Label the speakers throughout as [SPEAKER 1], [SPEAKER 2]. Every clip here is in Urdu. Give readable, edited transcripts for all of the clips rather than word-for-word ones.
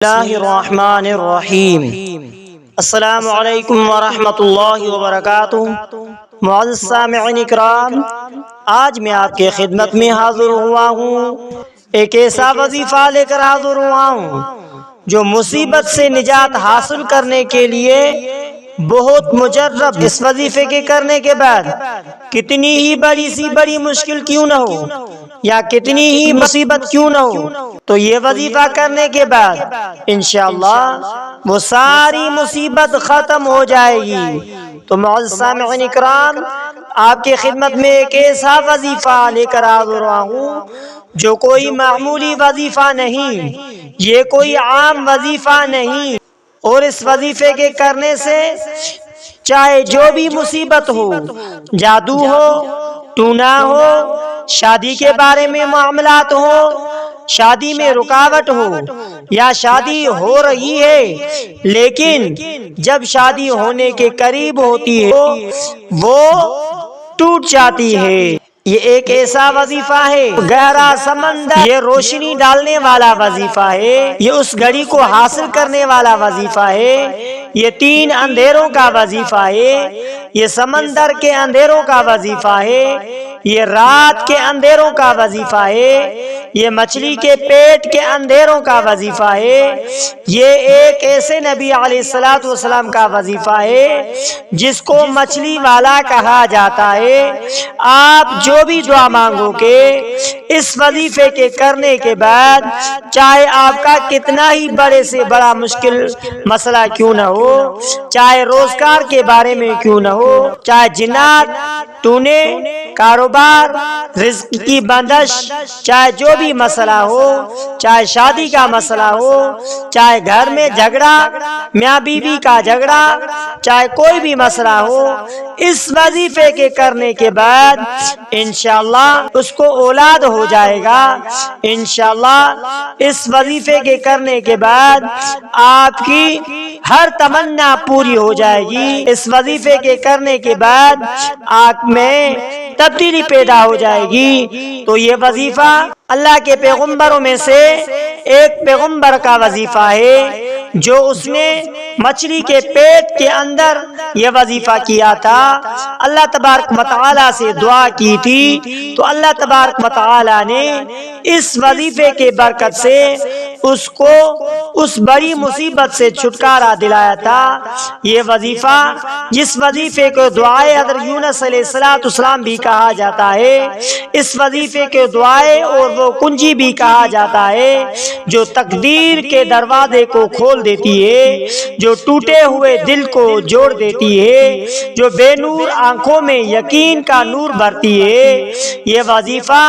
[SPEAKER 1] اللہ الرحمن الرحیم۔ السلام علیکم ورحمۃ اللہ وبرکاتہ۔ معزز سامعین کرام، آج میں آپ کے خدمت میں حاضر ہوا ہوں، ایک ایسا وظیفہ لے کر حاضر ہوا ہوں جو مصیبت سے نجات حاصل کرنے کے لیے بہت مجرب۔ اس وظیفے کے کرنے کے بعد کتنی ہی بڑی مشکل کیوں نہ ہو یا کتنی ہی مصیبت کیوں نہ ہو، تو یہ وظیفہ کرنے کے بعد انشاءاللہ وہ ساری مصیبت ختم ہو جائے گی۔ تو معزز سامعین کرام، آپ کی خدمت میں ایک ایسا وظیفہ لے کر حاضر ہوا ہوں جو کوئی معمولی وظیفہ نہیں، یہ کوئی عام وظیفہ نہیں، اور اس وظیفے کے کرنے سے چاہے جو بھی مصیبت ہو، جادو ہو، ٹونا ہو، شادی کے بارے میں معاملات ہو، شادی میں رکاوٹ ہو، یا شادی ہو رہی ہے لیکن جب شادی ہونے کے قریب ہوتی ہے وہ ٹوٹ جاتی ہے، یہ ایک ایسا وظیفہ ہے، گہرا سمندر یہ روشنی ڈالنے والا وظیفہ ہے، یہ اس گھڑی کو حاصل کرنے والا وظیفہ ہے، یہ 3 اندھیروں کا وظیفہ ہے، یہ سمندر کے اندھیروں کا وظیفہ ہے، یہ رات کے اندھیروں کا وظیفہ ہے، یہ مچھلی کے پیٹ کے اندھیروں کا وظیفہ ہے، یہ ایک ایسے نبی علیہ السلام کا وظیفہ ہے جس کو مچھلی والا کہا جاتا ہے۔ آپ جو بھی دعا مانگو گے اس وظیفے کے کرنے کے بعد، چاہے آپ کا کتنا ہی بڑے سے بڑا مشکل مسئلہ کیوں نہ ہو، چاہے روزگار کے بارے میں کیوں نہ ہو، چاہے جنات، ٹونے، کاروبار، رزق کی بندش، چاہے جو بھی مسئلہ ہو، چاہے شادی کا مسئلہ ہو، چاہے گھر میں جھگڑا، میاں بیوی کا جھگڑا، چاہے کوئی بھی مسئلہ ہو، اس وظیفے کے کرنے کے بعد انشاءاللہ اس کو اولاد ہو جائے گا۔ انشاءاللہ اس وظیفے کے کرنے کے بعد آپ کی ہر تمنا پوری ہو جائے گی۔ اس وظیفے کے کرنے کے بعد آپ میں تبدیلی پیدا ہو جائے گی۔ تو یہ وظیفہ اللہ کے پیغمبروں میں سے ایک پیغمبر کا وظیفہ ہے جو اس نے مچھلی کے پیٹ کے اندر یہ وظیفہ کیا تھا، اللہ تبارک و تعالی سے دعا کی تھی، تو اللہ تبارک و تعالی نے اس وظیفے کے برکت سے اس کو اس بڑی مصیبت سے چھٹکارا دلایا تھا۔ یہ وظیفہ، جس وظیفے کو دعائے حضرت یونس علیہ السلام بھی کہا جاتا ہے، اس وظیفے کے دعائے اور وہ کنجی بھی کہا جاتا ہے جو تقدیر کے دروازے کو کھول دیتی ہے، جو ٹوٹے ہوئے دل کو جوڑ دیتی ہے، جو بے نور آنکھوں میں یقین کا نور بھرتی ہے۔ یہ وظیفہ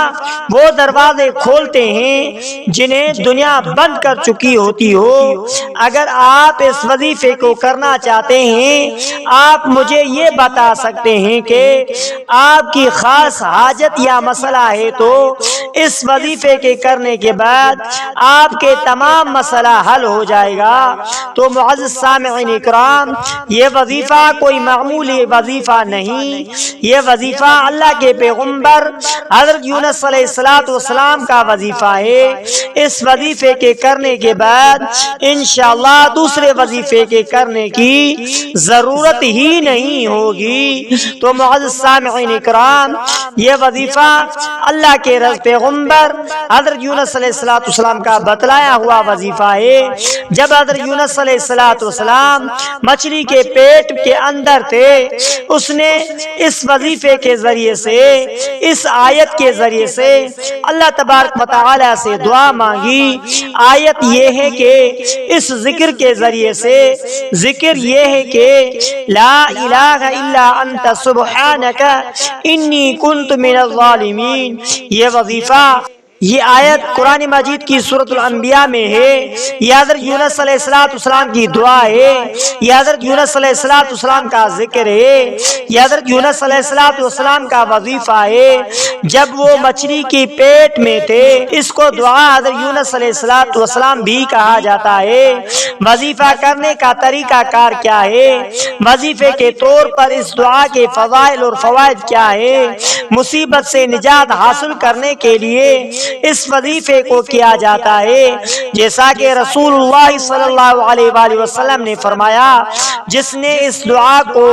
[SPEAKER 1] وہ دروازے کھولتے ہیں جنہیں دنیا بند کر چکی ہوتی ہو۔ اگر آپ اس وظیفے کو کرنا چاہتے ہیں، آپ مجھے یہ بتا سکتے ہیں کہ آپ کی خاص حاجت یا مسئلہ ہے، تو اس وظیفے کے کرنے کے بعد آپ کے تمام مسئلہ حل ہو جائے گا۔ تو معزز سامعین کرام، یہ وظیفہ کوئی معمولی وظیفہ نہیں، یہ وظیفہ اللہ کے پیغمبر حضرت یونس علیہ السلام کا وظیفہ ہے۔ اس وظیفے کے کرنے کے بعد انشاءاللہ دوسرے وظیفے کے کرنے کی ضرورت ہی نہیں ہوگی۔ تو معزز سامعین کرام، یہ وظیفہ اللہ کے پیغمبر حضرت یونس علیہ السلام کا بتلایا ہوا وظیفہ ہے۔ جب حضرت یونس علیہ السلام مچھلی کے پیٹ کے اندر تھے، اس نے اس وظیفے کے ذریعے سے، اس آیت کے ذریعے سے اللہ تبارک و تعالی سے دعا مانگی۔ آیت یہ ہے کہ اس ذکر کے ذریعے سے، ذکر یہ ہے کہ لا الہ الا انت سبحانک انی کنت من الظالمین۔ یہ وظیفہ، یہ آیت قرآن مجید کی سورۃ الانبیاء میں ہے۔ یہ حضرت یونس علیہ السلام کی دعا ہے، یہ حضرت یونس علیہ السلام کا ذکر ہے، یہ حضرت یونس علیہ السلام کا وظیفہ ہے۔ جب وہ مچھلی کی پیٹ میں تھے، اس کو دعا حضرت یونس علیہ السلام بھی کہا جاتا ہے۔ وظیفہ کرنے کا طریقہ کار کیا ہے؟ وظیفے کے طور پر اس دعا کے فضائل اور فوائد کیا ہے؟ مصیبت سے نجات حاصل کرنے کے لیے اس وظیفے کو کیا جاتا ہے، جیسا کہ رسول اللہ صلی اللہ علیہ وآلہ وسلم نے فرمایا، جس نے اس دعا کو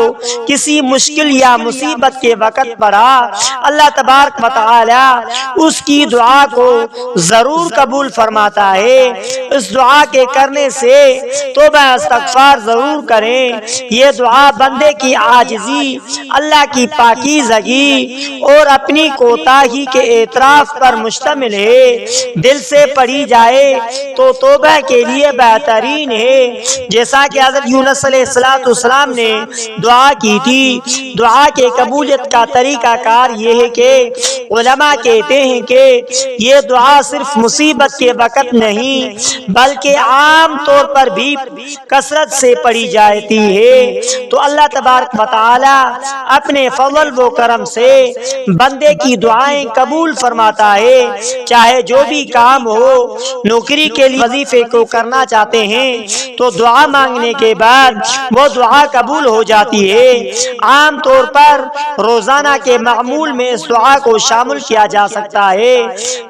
[SPEAKER 1] کسی مشکل یا مصیبت کے وقت پڑھا، اللہ تبارک و تعالی اس کی دعا کو ضرور قبول فرماتا ہے۔ اس دعا کے کرنے سے توبہ استغفار ضرور کریں۔ یہ دعا بندے کی عاجزی، اللہ کی پاکیزگی اور اپنی کوتاہی کے اعتراف پر مشتمل ہے۔ دل سے پڑھی جائے تو توبہ کے لیے بہترین ہے، جیسا کہ حضرت یونس علیہ السلام نے دعا کی تھی۔ دعا کے قبولیت کا طریقہ کار یہ ہے کہ علماء کہتے ہیں کہ یہ دعا صرف مصیبت کے وقت نہیں بلکہ عام طور پر بھی کثرت سے پڑھی جاتی ہے تو اللہ تبارک و تعالی اپنے فضل و کرم سے بندے کی دعائیں قبول فرماتا ہے۔ چاہے جو بھی کام ہو، نوکری کے لیے وظیفے کو کرنا چاہتے ہیں تو دعا مانگنے کے بعد وہ دعا قبول ہو جاتی ہے۔ عام طور پر روزانہ کے معمول میں اس دعا کو شامل کیا جا سکتا ہے،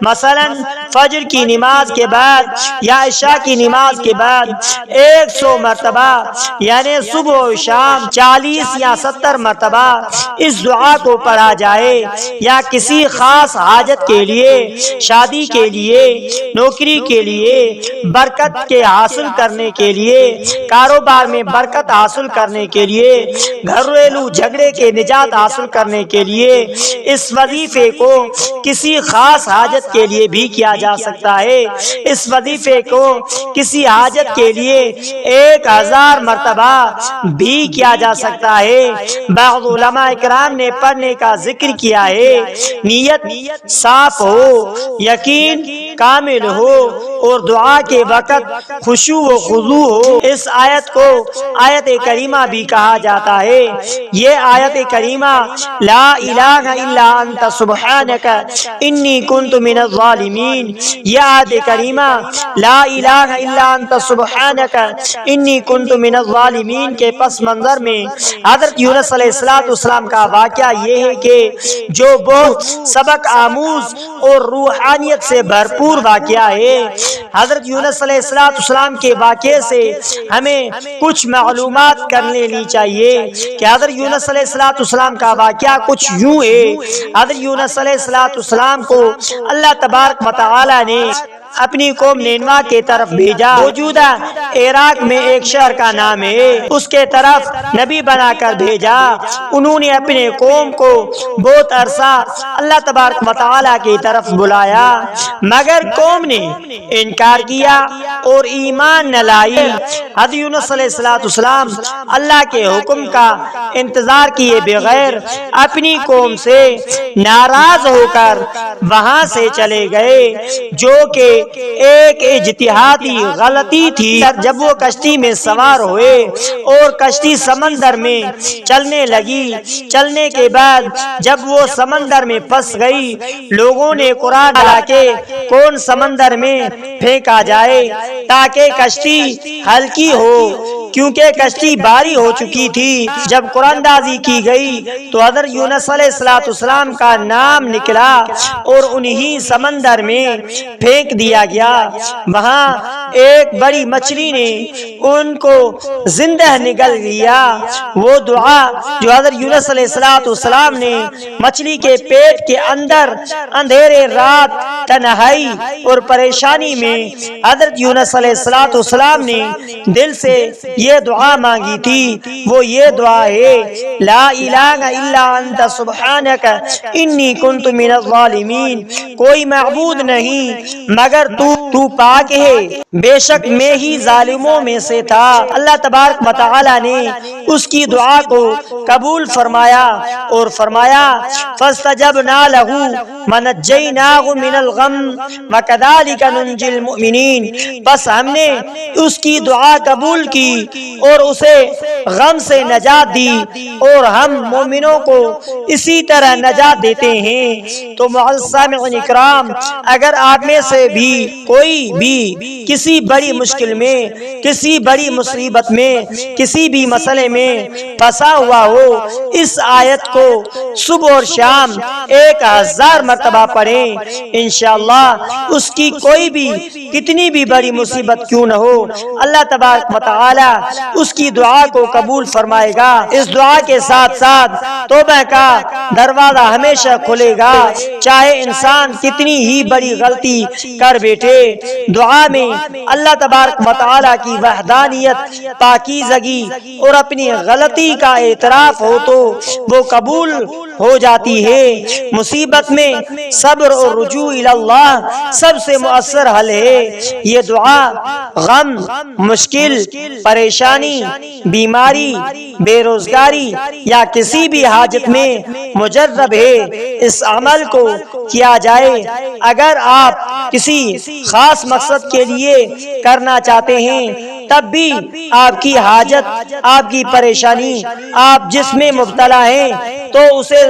[SPEAKER 1] مثلا فجر کی نماز کے بعد یا عشاء کی نماز کے بعد 100 مرتبہ، یعنی صبح و شام 40 یا 70 مرتبہ اس دعا کو پڑھا جائے، یا کسی خاص حاجت کے لیے، شادی کے لیے، نوکری کے لیے، برکت کے حاصل کرنے کے لیے، کاروبار میں برکت حاصل کرنے کے لیے، گھریلو جھگڑے کے نجات حاصل کرنے کے لیے۔ اس وظیفے کو کسی خاص حاجت کے لیے بھی کیا جا سکتا ہے۔ اس وظیفے کو کسی حاجت کے لیے 1000 مرتبہ بھی کیا جا سکتا ہے۔ بعض علماء کرام نے پڑھنے کا ذکر کیا ہے، نیت صاف ہو، یقین کامل ہو اور دعا کے وقت خشوع و خضوع ہو۔ اس آیت کو آیت کریمہ بھی کہا جاتا ہے۔ یہ آیت کریمہ لا الہ الا انت سبحانک انی کنت من الظالمین، یہ آیت کریمہ لا الہ الا انت سبحانک انی کنت من الظالمین کے پس منظر میں حضرت یونس علیہ السلام کا واقعہ یہ ہے کہ جو بہت سبق آموز اور روحانیت سے بھرپور واقعہ ہے۔ حضرت یونس علیہ السلام کے واقعے سے ہمیں کچھ معلومات کر لینی چاہیے کہ حضرت یونس علیہ السلام کا واقعہ کچھ یوں ہے۔ حضرت یونس علیہ السلام کو اللہ تبارک و تعالی نے اپنی قوم نینوا کے طرف بھیجا۔ موجودہ عراق میں ایک شہر کا نام ہے، اس کے طرف نبی بنا کر بھیجا۔ انہوں نے اپنے قوم کو بہت عرصہ اللہ تبارک و تعالی کی طرف بلایا، مگر قوم نے انکار کیا اور ایمان نہ لائی۔ حضرت یونس علیہ السلام اللہ کے حکم کا انتظار کیے بغیر اپنی قوم سے ناراض ہو کر وہاں سے چلے گئے، جو کہ ایک اجتہادی غلطی تھی۔ جب وہ کشتی میں سوار ہوئے اور کشتی سمندر میں چلنے لگی، چلنے کے بعد جب وہ سمندر میں پھنس گئی، لوگوں نے قرار ڈالا کہ کون سمندر میں پھینکا جائے تاکہ کشتی ہلکی ہو، کیونکہ کشتی بھاری ہو چکی تھی۔ جب قرآن اندازی کی گئی تو حضرت یونس علیہ السلام کا نام نکلا اور انہی سمندر میں پھینک دیا گیا۔ وہاں ایک بڑی مچھلی نے ان کو زندہ نگل لیا۔ وہ دعا جو حضرت یونس علیہ السلام نے مچھلی کے پیٹ کے اندر اندھیرے رات تنہائی اور پریشانی میں حضرت یونس علیہ السلام نے دل سے یہ دعا مانگی تھی، وہ یہ دعا ہے، لا الہ الا انت سبحانک انی کنت من الظالمین، کوئی معبود نہیں مگر تو پاک ہے، بے شک میں ہی ظالموں میں سے تھا۔ اللہ تبارک و تعالی نے اس کی دعا کو قبول فرمایا اور فرمایا فاستجبنا له ونجیناہ من الغم وکذالک ننجی المؤمنین، بس ہم نے اس کی دعا قبول کی اور اسے غم سے نجات دی اور ہم مومنوں کو اسی طرح نجات دیتے ہیں۔ تو معزز سامعین کرام، اگر آپ میں سے بھی کوئی کوئی بھی کسی بڑی مشکل میں، کسی بڑی مصیبت میں، کسی بھی مسئلے میں پھنسا ہوا ہو، اس آیت کو صبح اور شام 1000 مرتبہ پڑھیں، انشاءاللہ اس کی کوئی بھی کتنی بھی بڑی مصیبت کیوں نہ ہو، اللہ تبارک و تعالی اس کی دعا کو قبول فرمائے گا۔ اس دعا کے ساتھ ساتھ توبہ کا دروازہ ہمیشہ کھلے گا، چاہے انسان کتنی ہی بڑی غلطی کر بیٹھے۔ دعا میں اللہ تبارک و تعالی کی وحدانیت، پاکیزگی اور اپنی غلطی کا اعتراف ہو تو وہ قبول ہو جاتی ہے۔ مصیبت میں صبر اور رجوع اللہ سب سے مؤثر حل ہے۔ یہ دعا غم، مشکل، پریشانی، بیماری، بے روزگاری یا کسی بھی حاجت میں مجرب ہے۔ اس عمل کو کیا جائے اگر آپ کسی خاص مقصد کے لیے کرنا چاہتے ہیں، تب بھی آپ کی حاجت، آپ کی پریشانی، آپ جس میں مبتلا ہیں تو اسے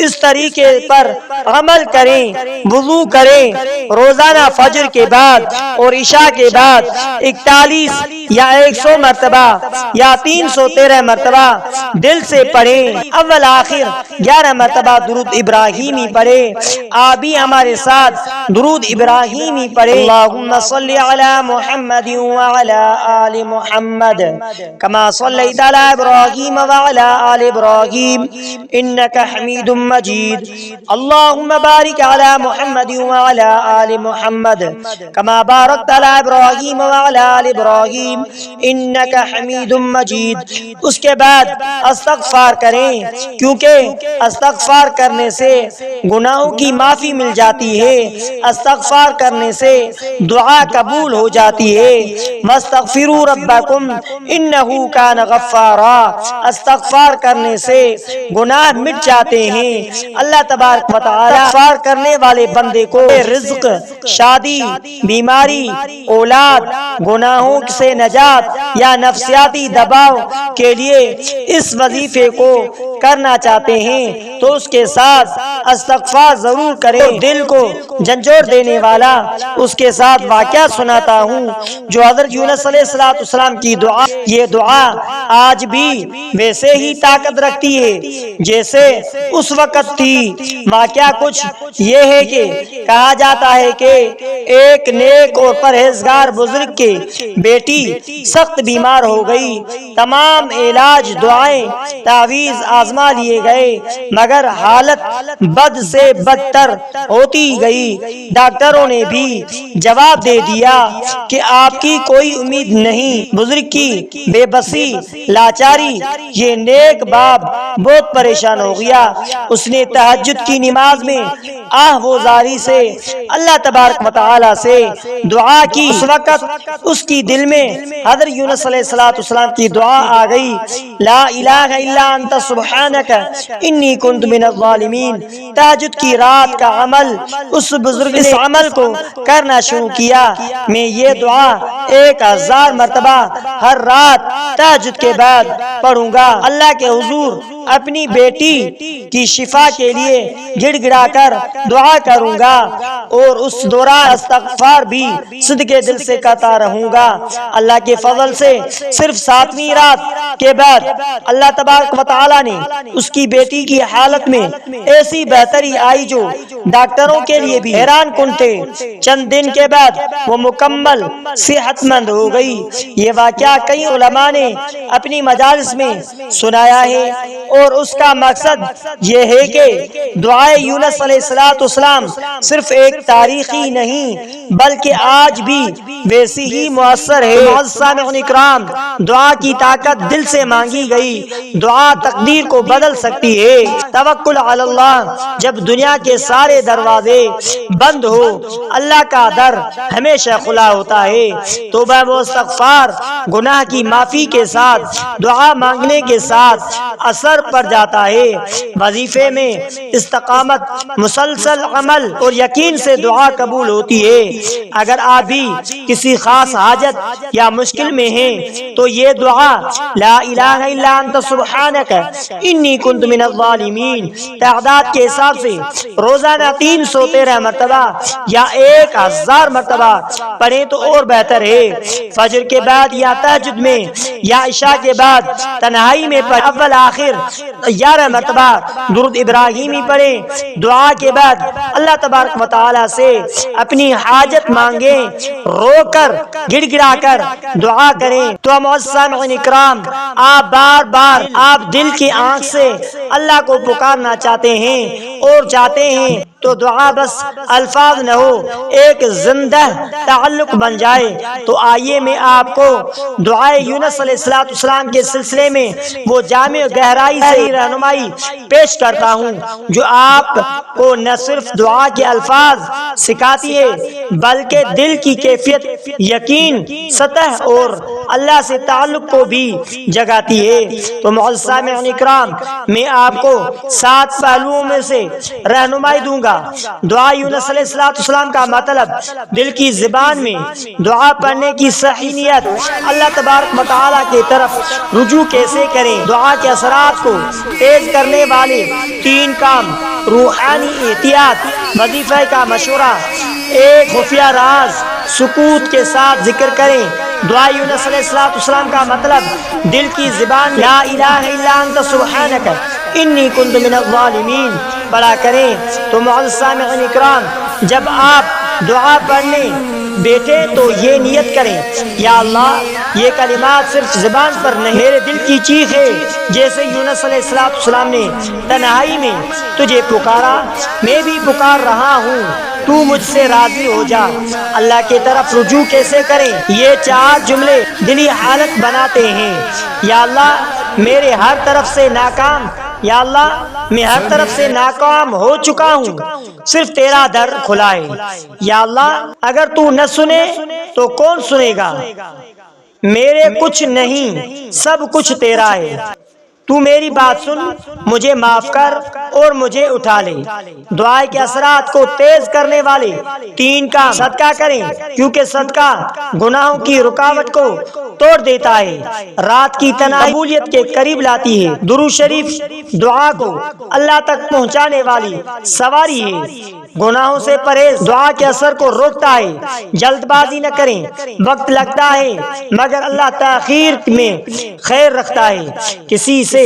[SPEAKER 1] اس طریقے پر عمل کریں، وضو کریں، روزانہ فجر کے بعد اور عشاء کے بعد 41 یا 100 مرتبہ یا 313 مرتبہ دل سے پڑھیں، اول آخر 11 مرتبہ درود ابراہیمی پڑھیں۔ آپ بھی ہمارے ساتھ درود ابراہیمی پڑھیں۔ اللہم صلی علی محمد وعلی آل محمد کما صلیت علی ابراہیم وعلی آل ابراہیم انک حمید مجید۔ اللہم بارک علی محمد وعلی آل محمد کما بارکت علی ابراہیم وعلی آل ابراہیم انک حمید مجید۔ اس کے بعد استغفار کریں، کیونکہ استغفار کرنے سے گناہوں کی معافی مل جاتی ہے، استغفار کرنے سے دعا قبول ہو جاتی ہے۔ واستغفروا ربکم انہ کان غفارا، استغفار کرنے سے گناہ مٹ جاتے ہیں۔ اللہ تبارک و تعالی استغفار کرنے والے بندے کو رزق، شادی، بیماری، اولاد، گناہوں سے نجات یا نفسیاتی دباؤ کے لیے اس وظیفے کو کرنا چاہتے ہیں تو اس کے ساتھ استغفار ضرور کریں۔ دل کو جھنجھوڑ دینے والا اس کے ساتھ واقعہ سناتا ہوں جو حضرت یونس علیہ السلام کی دعا، یہ دعا آج بھی ویسے ہی طاقت رکھتی ہے جیسے اس وقت تھی۔ واقعہ کچھ یہ ہے کہ کہا جاتا ہے کہ ایک نیک اور پرہیزگار بزرگ کے بیٹی سخت بیمار ہو گئی، تمام علاج، دعائیں، تعویذ آزما لیے گئے مگر حالت بد سے بدتر ہوتی گئی۔ ڈاکٹروں نے بھی جواب دے دیا کہ آپ کی کوئی امید نہیں۔ بزرگ کی بے بسی، لاچاری، یہ نیک باپ بہت پریشان ہو گیا۔ اس نے تہجد کی نماز میں آہوزاری سے اللہ تبارک و تعالی سے دعا کی۔ اس وقت اس کی دل میں حضرت یونس علیہ السلام کی دعا آ گئی، لا الہ الا انت سبحانک انی کنت من الظالمین۔ تہجد کی رات کا عمل اس بزرگ نے اس عمل کو کرنا شروع کیا۔ میں یہ دعا 1000 مرتبہ ہر رات تہجد کے بعد پڑھوں گا، اللہ کے حضور اپنی بیٹی کی شفا کے لیے گڑ گڑا کر دعا کروں گا اور اس دوران استغفار بھی صدقے دل سے کرتا رہوں گا۔ اللہ کے فضل سے صرف 7ویں رات کے بعد اللہ تبارک و تعالی نے اس کی بیٹی کی حالت میں ایسی بہتری آئی جو ڈاکٹروں کے لیے بھی حیران کن تھے۔ چند دن کے بعد وہ مکمل صحت مند ہو گئی۔ یہ واقعہ کئی علماء نے اپنی مجالس میں سنایا ہے اور اس کا مقصد یہ ہے کہ دعائے یونس علیہ السلام صرف ایک تاریخی نہیں بلکہ آج بھی ویسی ہی مؤثر ہے۔ معزز سامعین اکرام، دعا کی طاقت دل سے مانگی گئی دعا تقدیر کو بدل سکتی ہے۔ توکل علی اللہ، جب دنیا کے سارے دروازے بند ہو، اللہ کا در ہمیشہ کھلا ہوتا ہے۔ توبہ و استغفار گناہ کی معافی کے ساتھ دعا مانگنے کے ساتھ اثر پڑ جاتا ہے۔ وظیفے میں استقامت، مسلسل عمل اور یقین سے دعا قبول ہوتی ہے۔ اگر آپ بھی کسی خاص حاجت یا مشکل میں ہیں تو یہ دعا لا الہ الا انت سبحانک انی کنت من الظالمین تعداد کے حساب سے روزانہ 313 مرتبہ یا 1000 مرتبہ پڑھیں تو اور بہتر ہے۔ فجر کے بعد یا تہجد میں یا عشاء کے بعد تنہائی میں پڑھیں۔ اول آخر 11 مرتبہ درود ابراہیمی پڑھیں۔ دعا کے بعد اللہ تبارک و تعالی سے اپنی حاجت مانگیں، رو کر گڑ گڑا کر دعا کریں۔ تو معزز سامعین اکرام، آپ بار بار آپ دل کی آنکھ سے اللہ کو پکارنا چاہتے ہیں اور چاہتے ہیں تو دعا بس الفاظ نہ ہو، ایک زندہ تعلق بن جائے۔ تو آئیے میں آپ کو دعائے یونس علیہ السلام کے سلسلے میں وہ جامع گہرائی سے رہنمائی پیش کرتا ہوں جو آپ کو نہ صرف دعا کے الفاظ سکھاتی ہے بلکہ دل کی کیفیت، یقین، سطح اور اللہ سے تعلق کو بھی جگاتی ہے۔ تو معزز سامعین اکرام، میں آپ کو 7 پہلوؤں میں سے رہنمائی دوں گا۔ دعا یونس علیہ السلام کا مطلب، دل کی زبان میں دعا پڑھنے کی صحیح نیت، اللہ تبارک و تعالیٰ کی طرف رجوع کیسے کریں، دعا کے اثرات کو تیز کرنے والے 3 کام، روحانی احتیاط، وظیفہ کا مشورہ، ایک خفیہ راز سکوت کے ساتھ ذکر کریں۔ دعا یونس علیہ السلام کا مطلب، دل کی زبان لا الہ الا انت سبحانک انی کنت من الظالمین پڑھا کریں۔ تو معزز سامعین اکرام، جب آپ دعا پڑھنے بیٹھے تو یہ نیت کریں، یا اللہ یہ کلمات صرف زبان پر نہیں، میرے دل کی چیخ ہے، جیسے یونس علیہ السلام نے تنہائی میں تجھے پکارا، میں بھی پکار رہا ہوں، تو مجھ سے راضی ہو جا۔ اللہ کی طرف رجوع کیسے کریں؟ یہ 4 جملے دلی حالت بناتے ہیں۔ یا اللہ میرے ہر طرف سے ناکام، یا اللہ میں ہر طرف سے ناکام ہو چکا ہوں، صرف تیرا در کھلا ہے۔ یا اللہ اگر تو نہ سنے تو کون سنے گا؟ میرے کچھ نہیں، سب کچھ تیرا ہے، تو میری بات سن، مجھے معاف کر اور مجھے اٹھا لے۔ دعا کے اثرات کو تیز کرنے والے 3 کام، صدقہ کریں کیونکہ صدقہ گناہوں کی رکاوٹ کو توڑ دیتا ہے، رات کی تنہائی قبولیت کے قریب لاتی ہے۔ درود شریف دعا کو اللہ تک پہنچانے والی سواری ہے۔ گناہوں سے پرہیز دعا کے اثر کو روکتا ہے۔ جلد بازی نہ کریں، وقت لگتا ہے مگر اللہ تاخیر میں خیر رکھتا ہے۔ کسی سے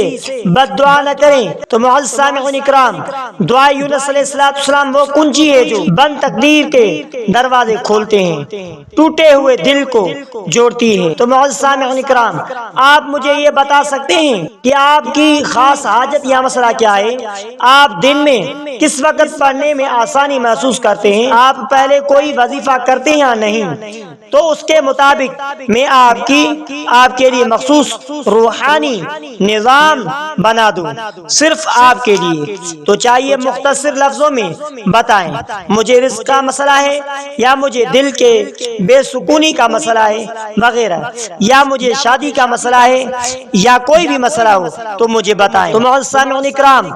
[SPEAKER 1] بد دعا نہ کریں۔ تو معزز سامعین اکرام، دعا یونس علیہ السلام وہ کنجی ہے جو بند تقدیر کے دروازے کھولتے ہیں، ٹوٹے ہوئے دل کو جوڑتی ہے۔ تو معزز سامعین اکرام، آپ مجھے یہ بتا سکتے ہیں کہ آپ کی خاص حاجت یا مسئلہ کیا ہے؟ آپ دن میں کس وقت پڑھنے میں آسانی محسوس کرتے ہیں؟ آپ پہلے کوئی وظیفہ کرتے ہیں یا نہیں؟ تو اس کے مطابق میں آپ کے لیے مخصوص روحانی نظام بنا دوں، صرف آپ کے لیے۔ تو چاہیے مختصر لفظوں میں بتائیں، مجھے رزق کا مسئلہ ہے، یا مجھے دل کے بے سکونی کا مسئلہ ہے وغیرہ، یا مجھے شادی کا مسئلہ ہے، یا کوئی بھی مسئلہ ہو تو مجھے بتائیں۔ تو معزز سامعین اکرام،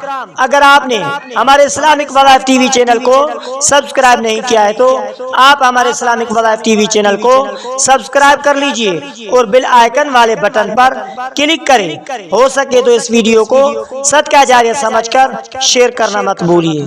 [SPEAKER 1] اگر آپ نے ہمارے اسلامک وظائف ٹی وی چینل کو سبسکرائب نہیں کیا ہے تو آپ ہمارے اسلامک وظائف ٹی وی چینل کو سبسکرائب کر لیجئے اور بیل آئیکن والے بٹن پر کلک کریں۔ ہو سکے تو اس ویڈیو کو صدقہ جاریہ سمجھ کر شیئر کرنا مت بھولیے۔